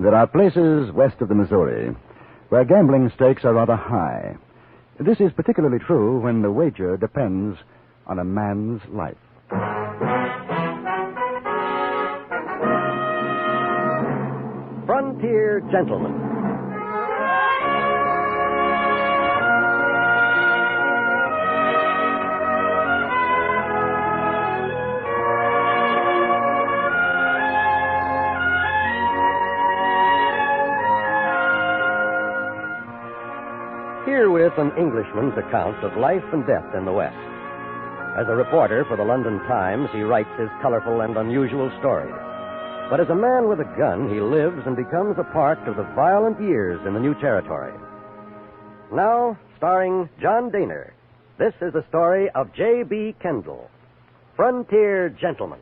There are places west of the Missouri where gambling stakes are rather high. This is particularly true when the wager depends on a man's life. Frontier Gentleman. Herewith an Englishman's account of life and death in the West. As a reporter for the London Times, he writes his colorful and unusual stories. But as a man with a gun, he lives and becomes a part of the violent years in the new territory. Now, starring John Daner, this is the story of J.B. Kendall, Frontier Gentleman.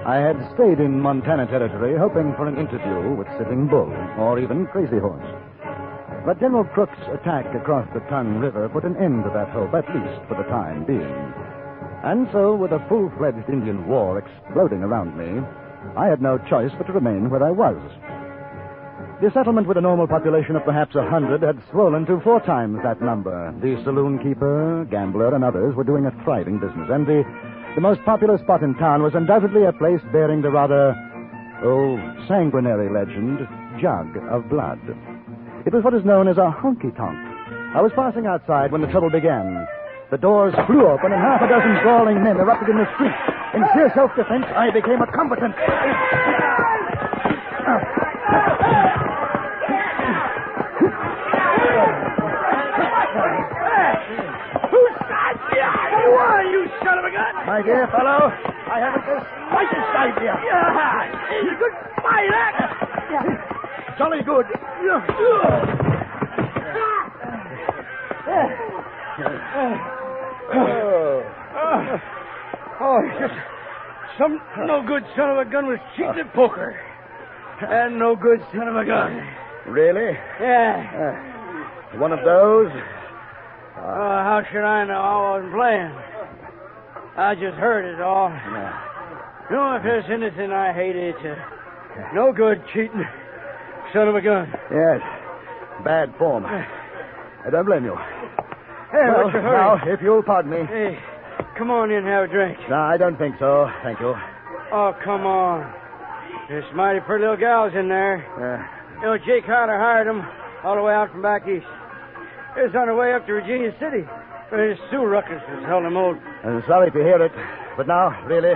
I had stayed in Montana Territory hoping for an interview with Sitting Bull or even Crazy Horse. But General Crook's attack across the Tongue River put an end to that hope, at least for the time being. And so, with a full-fledged Indian war exploding around me, I had no choice but to remain where I was. The settlement with a normal population of perhaps 100 had swollen to 4 times that number. The saloon keeper, gambler, and others were doing a thriving business, and the most popular spot in town was undoubtedly a place bearing the rather, sanguinary legend, Jug of Blood. It was what is known as a honky tonk. I was passing outside when the trouble began. The doors flew open and half a dozen brawling men erupted in the street. In sheer self-defense, I became a combatant. You son of a gun! My dear fellow, I haven't the slightest idea. Yeah, you could fight that. Jolly good. Just some no good son of a gun was cheating at poker. And no good son of a gun. Really? Yeah. One of those? How should I know? I wasn't playing. I just heard it all. You know, if there's anything I hate, it's no good cheating son of a gun. Yes. Bad form. I don't blame you. Hey, what's your hurry? Now, if you'll pardon me. Hey, come on in and have a drink. No, I don't think so. Thank you. Oh, come on. There's mighty pretty little gals in there. You know, Jake Carter hired them all the way out from back east. It was on their way up to Virginia City. His Sioux ruckus has held him old. I'm sorry to hear it. But now, really,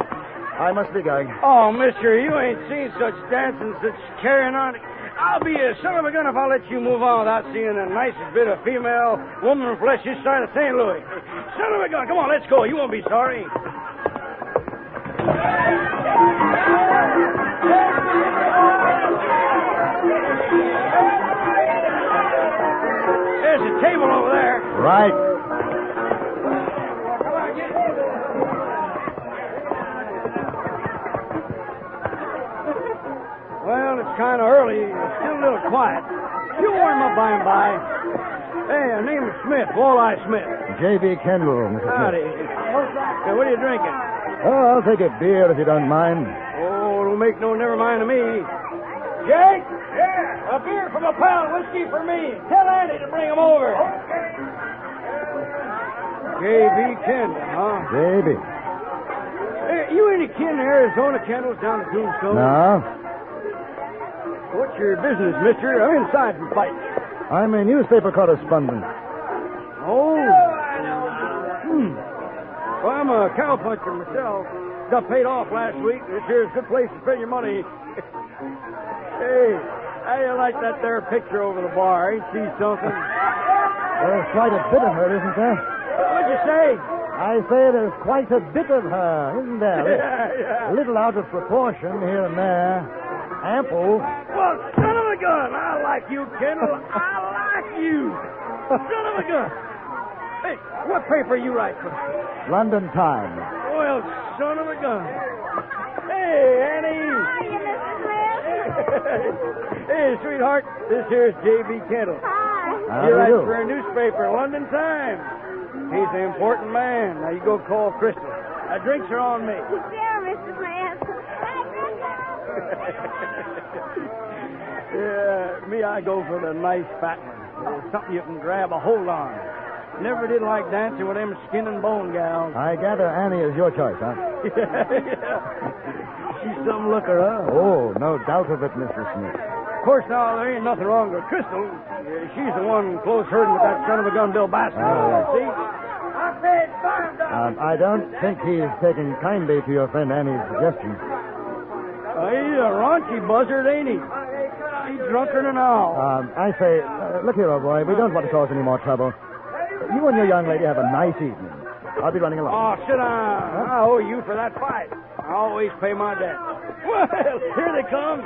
I must be going. Oh, mister, you ain't seen such dancing, such carrying on. I'll be a son of a gun if I'll let you move on without seeing the nicest bit of female woman flesh this side of St. Louis. Son of a gun, come on, let's go. You won't be sorry. There's a table over there. Right. Well, it's kind of early. It's still a little quiet. You'll warm up by and by. Hey, her name is Smith, Walleye Smith. J.B. Kendall, Mrs. Howdy. Smith. Hey, what are you drinking? Oh, I'll take a beer if you don't mind. Oh, don't make no never mind to me. Jake? Yeah? A beer from a pound, whiskey for me. Tell Andy to bring him over. Okay. J.B. Kendall, huh? J.B. Hey, you any kin to Arizona Kendall's down at Tombstone? No? What's your business, mister? I'm inside from fighting. I'm a newspaper correspondent. Oh. Well, I'm a cowpuncher myself. Got paid off last week. This here's a good place to spend your money. Hey, how do you like that there picture over the bar? Ain't she something? There's quite a bit of her, isn't there? What'd you say? I say there's quite a bit of her, isn't there? Yeah. A little out of proportion here and there. Ample. Well, son of a gun, I like you, Kendall. I like you. Son of a gun. Hey, what paper you write for? London Times. Well, son of a gun. Hey, Annie. Hiya, Mr. Smith. Hey, sweetheart, this here's J.B. Kendall. Hi. He writes for a newspaper, London Times. He's an important man. Now, you go call Crystal. Drinks are on me. Sure, Mr. Smith. Yeah, me, I go for the nice fat one. Something you can grab a hold on. Never did like dancing with them skin and bone gals. I gather Annie is your choice, huh? Yeah. She's some looker, huh? Oh, no doubt of it, Mr. Smith. Of course, now, there ain't nothing wrong with Crystal. She's the one close herding with that son of a gun, Bill Baskin. Oh, See? I paid $5. I don't think he's taking kindly to your friend Annie's suggestion. He's a raunchy buzzard, ain't he? He's drunker than all. I say, look here, old boy, we don't want to cause any more trouble. You and your young lady have a nice evening. I'll be running along. Oh, sit down. I owe you for that fight. I always pay my debt. Well, here they come.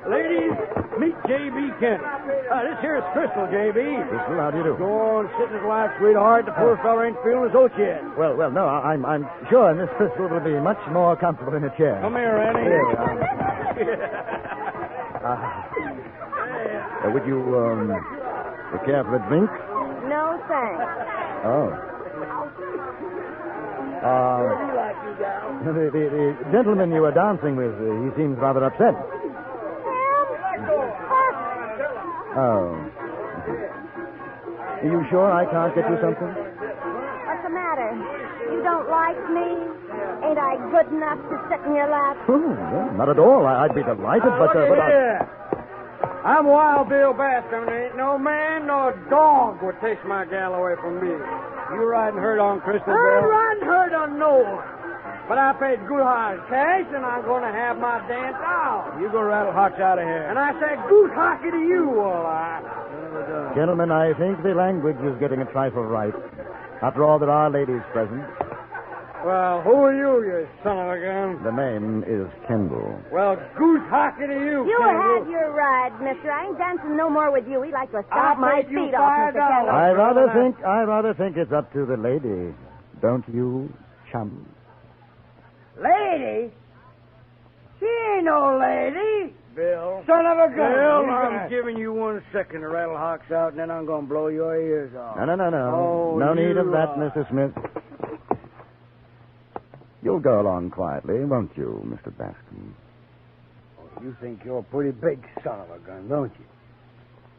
Ladies, meet J.B. Kent. This here's Crystal, J.B. Crystal, how do you do? Go on, sit in his lap, sweetheart. The poor fella ain't feeling his oats yet. Well, no, I'm sure Miss Crystal will be much more comfortable in a chair. Come here, Annie. Here we are. Would you, care for a drink? No, thanks. Oh. The gentleman you were dancing with, he seems rather upset. Oh. Are you sure I can't get you something? What's the matter? You don't like me? Ain't I good enough to sit in your lap? Oh, no, not at all. I'd be delighted, but I'm Wild Bill Baskin. Ain't no man nor dog would take my gal away from me. You riding herd on Crystal, Bill? I'm riding herd on no one. But I paid good hard cash, and I'm going to have my dance out. You go rattle Hawks out of here. And I said goose hockey to you, all right. Gentlemen, I think the language is getting a trifle right. After all, there are ladies present. Well, who are you son of a gun? The name is Kendall. Well, goose hockey to you, You Kendall. had your ride, mister. I ain't dancing no more with you. We'd like to stop my paid you feet off, Mr. $5. Kendall. I rather think it's up to the lady. Don't you, chum? Lady? She ain't no lady. Bill. Son of a gun. Bill, I'm giving you 1 second to rattle Hawks out, and then I'm going to blow your ears off. No. Oh, no need of that, are. Mr. Smith. You'll go along quietly, won't you, Mr. Baskin? Oh, you think you're a pretty big son of a gun, don't you?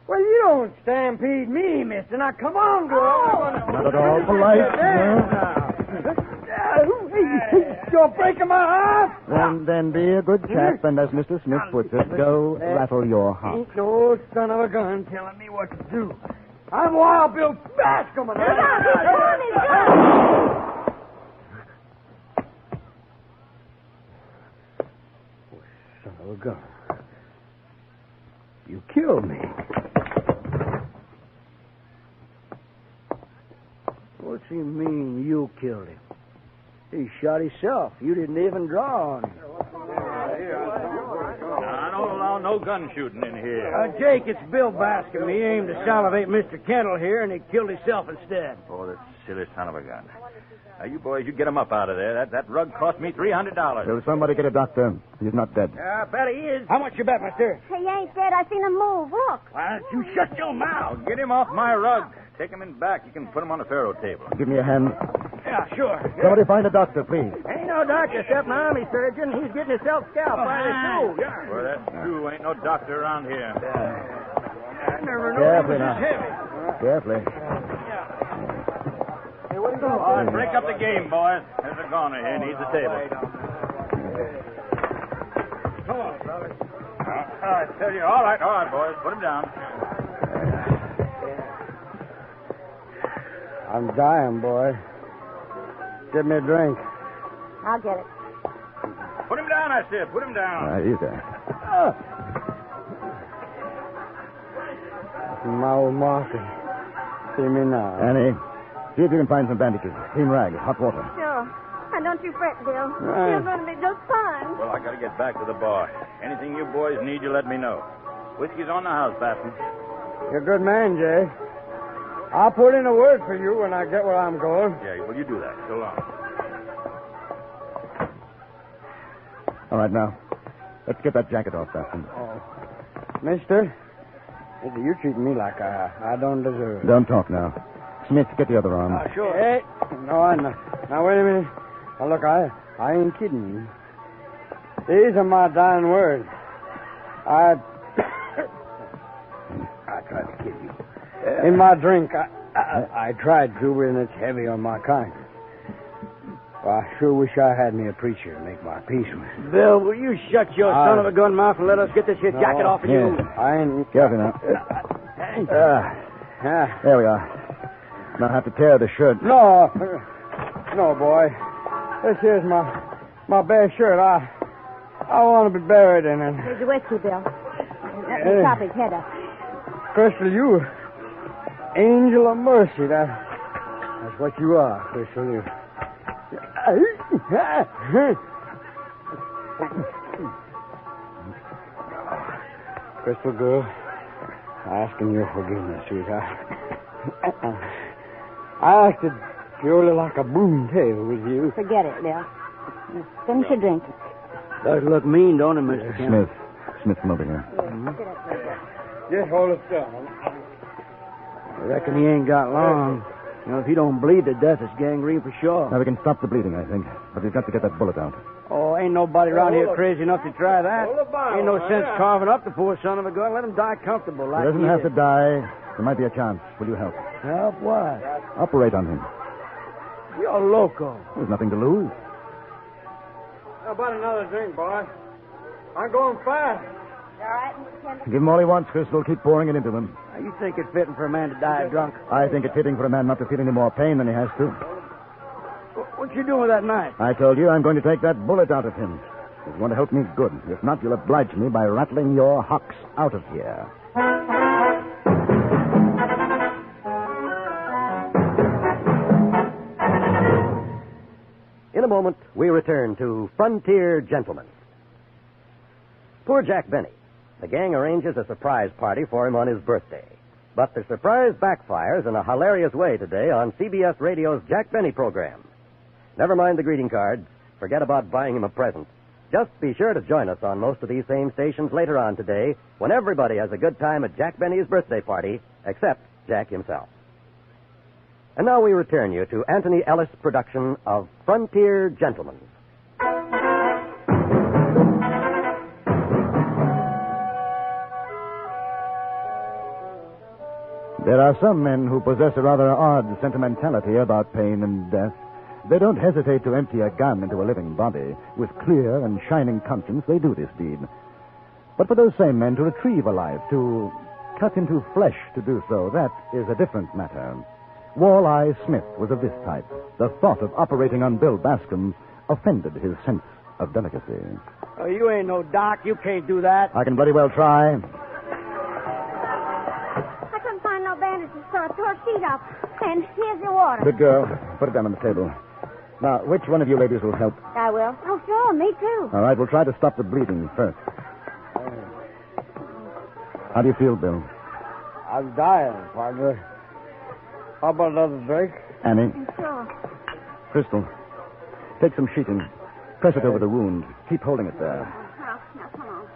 Well, you don't stampede me, mister. Now, come on, girl. Not at all polite. You're breaking my heart. Then be a good chap, and as Mr. Smith puts it, go rattle your heart. Ain't no son of a gun telling me what to do. I'm Wild Bill Bascom. Son of a gun. You killed me. What's he mean you killed him? He shot himself. You didn't even draw on him. I don't allow no gun shooting in here. Jake, it's Bill Bascom. He aimed to salivate Mr. Kendall here, and he killed himself instead. Oh, that silly son of a gun. Now, you boys, you get him up out of there. That rug cost me $300. Will somebody get a doctor? He's not dead. I bet he is. How much you bet, mister? He ain't dead. I seen him move. Look. Why don't you shut your mouth? Now, get him off my rug. Take him in back. You can put him on the faro table. Give me a hand. Yeah, sure. Somebody find a doctor, please. Ain't no doctor except an army surgeon. He's getting himself scalped by the Sioux. Well, that's true. Ain't no doctor around here. I never knew Carefully he was now. this heavy. Carefully. Hey, what are you doing? All right, break up the game, boys. There's a goner here. Needs a table. Come on, brother. I tell you. All right, boys. Put him down. I'm dying, boy. Give me a drink. I'll get it. Put him down, I said. Put him down. He's there. My old Martha. See me now. Annie, see if you can find some bandages. Clean rag, hot water. Sure. And don't you fret, Bill. Right. You're going to be just fine. Well, I got to get back to the bar. Anything you boys need, you let me know. Whiskey's on the house, Baskin. You're a good man, Jay. I'll put in a word for you when I get where I'm going. Yeah, well, you do that. So long. All right, now. Let's get that jacket off, Bascom. Oh. Mister, you're treating me like I don't deserve. Don't talk now. Smith, get the other arm. Sure. Hey. No, I know. Now, wait a minute. Now, look, I ain't kidding you. These are my dying words. I tried to kill you. In my drink, I tried to, and it's heavy on my conscience. Well, I sure wish I had me a preacher to make my peace with. Bill, will you shut your son of a gun mouth and let us get this here jacket off of you? I ain't... Careful now. There we are. Now I have to tear the shirt. No, boy. This here's my bare shirt. I want to be buried in it. Here's your whiskey, Bill. Let me chop his head up. Crystal, you angel of mercy. That's what you are, Crystal. You. Crystal girl, asking your forgiveness, sweetheart. I acted purely like a boomtail with you. Forget it, Bill. Finish your drink. Does look mean, don't it, Mr. Kent? Smith, come over here. Just hold it still. I reckon he ain't got long. You know, if he don't bleed to death, it's gangrene for sure. Now we can stop the bleeding, I think. But we've got to get that bullet out. Oh, ain't nobody around here crazy enough to try that. Ain't no sense carving up the poor son of a gun. Let him die comfortable. Like He doesn't have to die. There might be a chance. Will you help? Help what? Operate on him. You're loco. There's nothing to lose. How about another drink, boy? I'm going fast. All right, Mr. Kendall? Give him all he wants, Crystal. Keep pouring it into him. Now, you think it's fitting for a man to die drunk? I think it's fitting for a man not to feel any more pain than he has to. What you doing with that knife? I told you I'm going to take that bullet out of him. If you want to help me, good. If not, you'll oblige me by rattling your hocks out of here. In a moment, we return to Frontier Gentlemen. Poor Jack Benny. The gang arranges a surprise party for him on his birthday. But the surprise backfires in a hilarious way today on CBS Radio's Jack Benny program. Never mind the greeting cards. Forget about buying him a present. Just be sure to join us on most of these same stations later on today when everybody has a good time at Jack Benny's birthday party, except Jack himself. And now we return you to Anthony Ellis' production of Frontier Gentlemen. There are some men who possess a rather odd sentimentality about pain and death. They don't hesitate to empty a gun into a living body. With clear and shining conscience, they do this deed. But for those same men to retrieve a life, to cut into flesh to do so, that is a different matter. Walleye Smith was of this type. The thought of operating on Bill Bascom offended his sense of delicacy. Oh, you ain't no doc. You can't do that. I can bloody well try. I couldn't find no bandages, so I tore her feet up. And here's your water. Good girl. Put it down on the table. Now, which one of you ladies will help? I will. Oh, sure, me too. All right, we'll try to stop the bleeding first. How do you feel, Bill? I'm dying, partner. How about another drink? Annie, Sure. Crystal, take some sheeting. Press it over the wound. Keep holding it there. Now, come on.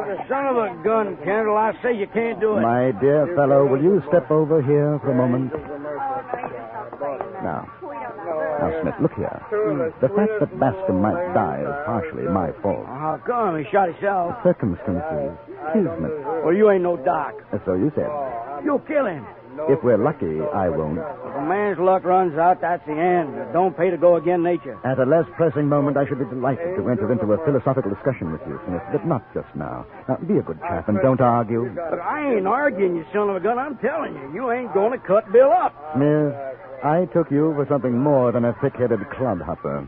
The son of a gun, Kendall. I say you can't do it. My dear fellow, will you step over here for a moment? Now, Smith, look here. The fact that Bascom might die is partially my fault. How come? He shot himself. Circumstances. Kismet. Well, you ain't no doc. So you said. You'll kill him. If we're lucky, I won't. If a man's luck runs out, that's the end. It don't pay to go against nature. At a less pressing moment, I should be delighted to enter into a philosophical discussion with you, Smith, but not just now. Now, be a good chap and don't argue. But I ain't arguing, you son of a gun. I'm telling you, you ain't going to cut Bill up. Smith, I took you for something more than a thick-headed clodhopper.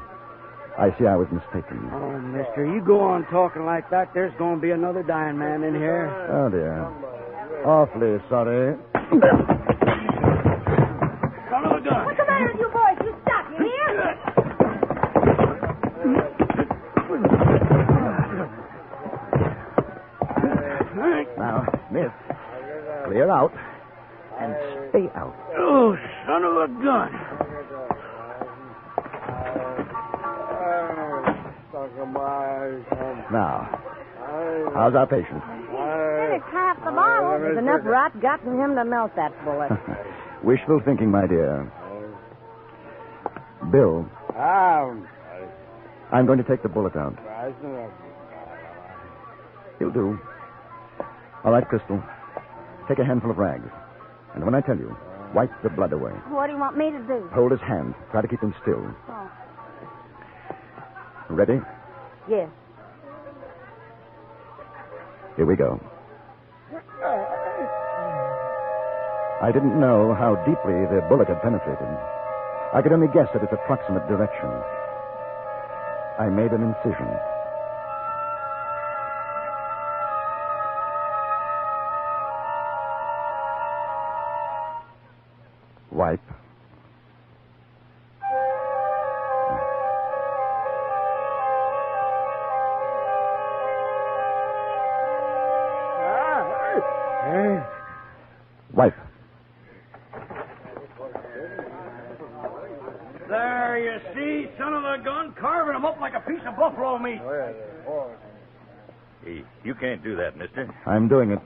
I see I was mistaken. Oh, mister, you go on talking like that, there's going to be another dying man in here. Oh, dear. Awfully sorry. Son of a gun. What's the matter with you boys? You stop, you hear? Now, Smith, clear out and stay out. Oh, son of a gun. Now, How's our patient? Finished half the bottle. There's enough rot got in him to melt that bullet. Wishful thinking, my dear. Bill, I'm going to take the bullet out. He'll do. All right, Crystal. Take a handful of rags. And when I tell you, wipe the blood away. What do you want me to do? Hold his hand. Try to keep him still. Oh. Ready? Yes. Here we go. I didn't know how deeply the bullet had penetrated. I could only guess at its approximate direction. I made an incision. Wipe. Wipe. There, you see, son of a gun, carving him up like a piece of buffalo meat. Hey, you can't do that, mister. I'm doing it.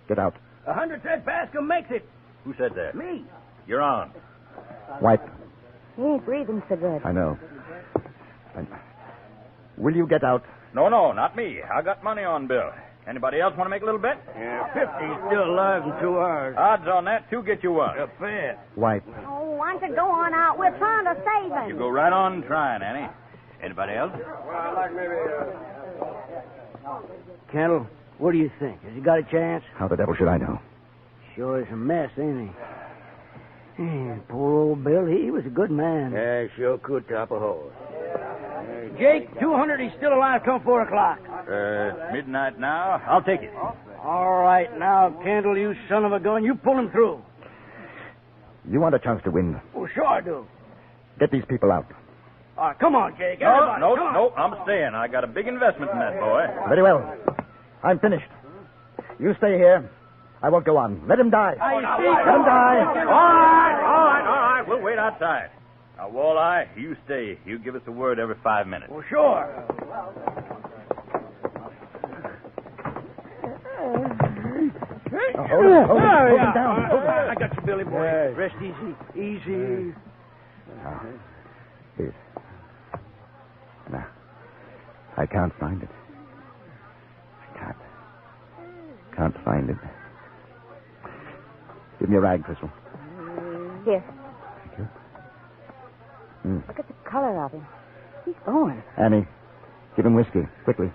Get out. 100 cent Bascom makes it. Who said that? Me. You're on. Wipe. He ain't breathing so good. I know. Will you get out? No, not me. I got money on Bill. Anybody else want to make a little bet? Yeah, 50's still alive in 2 hours. Odds on that, 2 get you 1. A bet. Wipe. Oh, why don't you go on out? We're trying to save him. You go right on trying, Annie. Anybody else? Well, I'd like maybe... Kendall, what do you think? Has he got a chance? How the devil should I know? Sure is a mess, ain't he? Poor old Bill, he was a good man. Yeah, sure could top a horse. Jake, 200, he's still alive come 4 o'clock. Midnight now. I'll take it. All right, now, Kendall, you son of a gun, you pull him through. You want a chance to win. Oh, sure I do. Get these people out. All right, come on, Jake. No, Everybody, come on. no, I'm staying. I got a big investment in that boy. Very well. I'm finished. You stay here. I won't go on. Let him die. Let him die. All right. We'll wait outside. Now, Walleye, you stay. You give us a word every 5 minutes. Well, sure. Hold him down. Hold him. I got you, Billy boy. Rest easy. Easy. Here. Now, I can't find it. I can't find it. Give me a rag, Crystal. Here. Thank you. Look at the color of him. He's going. Annie, give him whiskey, quickly.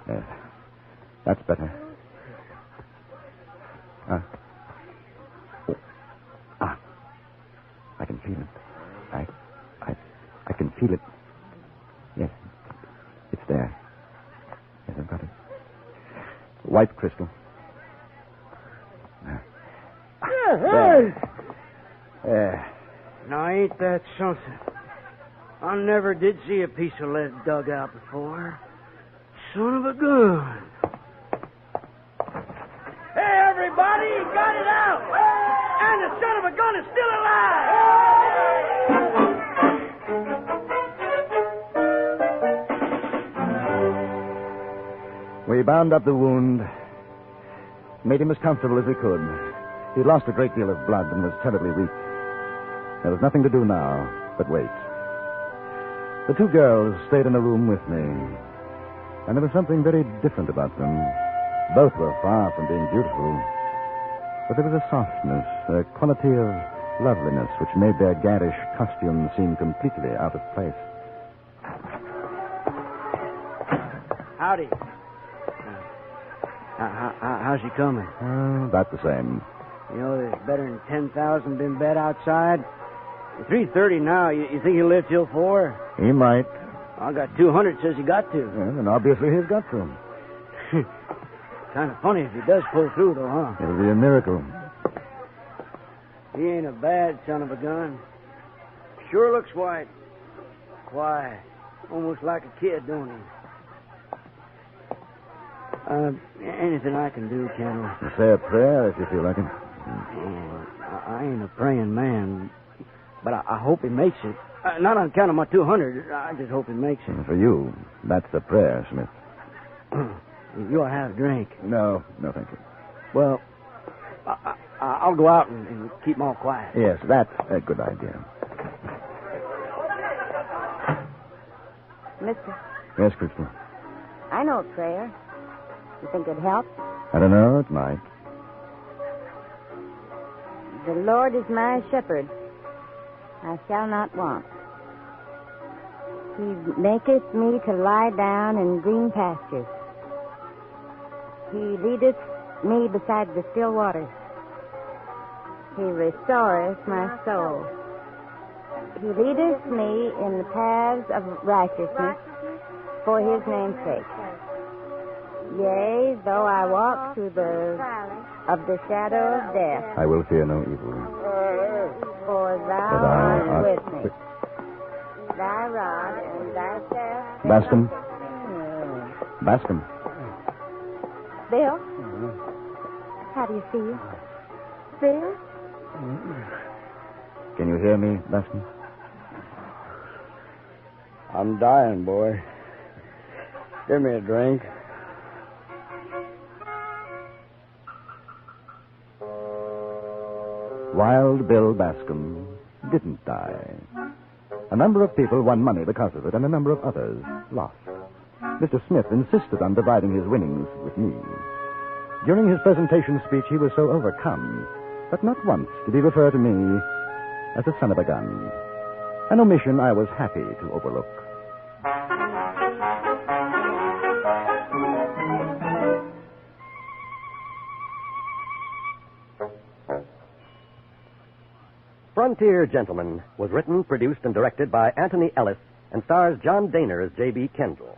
Yes. That's better. I can feel it. I can feel it. Yes. It's there. Yes, I've got it. White crystal. There. Now, ain't that something? I never did see a piece of lead dug out before. Son of a gun. Hey, everybody, he got it out. And the son of a gun is still alive. We bound up the wound, made him as comfortable as we could. He'd lost a great deal of blood and was terribly weak. There was nothing to do now but wait. The 2 girls stayed in a room with me, and there was something very different about them. Both were far from being beautiful, but there was a softness, a quality of loveliness which made their garish costumes seem completely out of place. Howdy. How's he coming? About the same. You know, there's better than 10,000 been bet outside. 3:30 now. You think he'll live till 4? He might. I got 200 says he got to. Yeah, and obviously he's got to. Kind of funny if he does pull through, though, huh? It'll be a miracle. He ain't a bad son of a gun. Sure looks white. Quiet. Almost like a kid, don't he? Anything I can do, Kendall? Say a prayer if you feel like it. Yeah, I ain't a praying man, but I hope he makes it. Not on account of my 200. I just hope he makes it. For you, that's a prayer, Smith. You'll have a drink. No, thank you. Well, I'll go out and keep them all quiet. Yes, that's a good idea. Mister, Yes, Crystal. I know a prayer. You think it helps? I don't know, it might. The Lord is my shepherd. I shall not want. He maketh me to lie down in green pastures. He leadeth me beside the still waters. He restoreth my soul. He leadeth me in the paths of righteousness for his name's sake. Yea, though I walk through the shadow of death, I will fear no evil. for thou art with me. Thy rod and thy staff. Bascom? Bascom? Bill? How do you feel? Bill? Can you hear me, Bascom? I'm dying, boy. Give me a drink. Wild Bill Bascom didn't die. A number of people won money because of it, and a number of others lost. Mr. Smith insisted on dividing his winnings with me. During his presentation speech, he was so overcome, but not once did he refer to me as a son of a gun. An omission I was happy to overlook. Frontier Gentleman was written, produced, and directed by Anthony Ellis and stars John Daner as J.B. Kendall.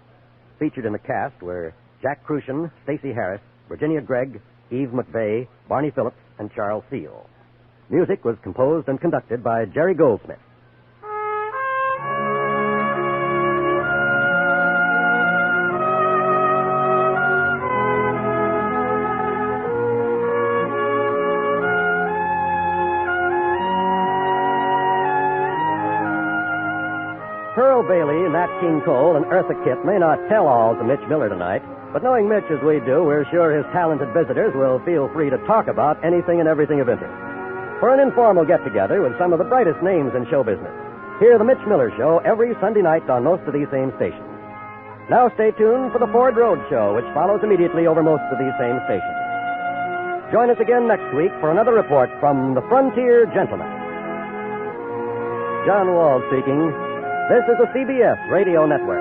Featured in the cast were Jack Crucian, Stacey Harris, Virginia Gregg, Eve McVeigh, Barney Phillips, and Charles Seal. Music was composed and conducted by Jerry Goldsmith. Pearl Bailey, Nat King Cole, and Eartha Kitt may not tell all to Mitch Miller tonight, but knowing Mitch as we do, we're sure his talented visitors will feel free to talk about anything and everything of interest. For an informal get-together with some of the brightest names in show business, hear The Mitch Miller Show every Sunday night on most of these same stations. Now stay tuned for the Ford Road Show, which follows immediately over most of these same stations. Join us again next week for another report from the Frontier Gentleman. John Wall speaking. This is the CBS Radio Network.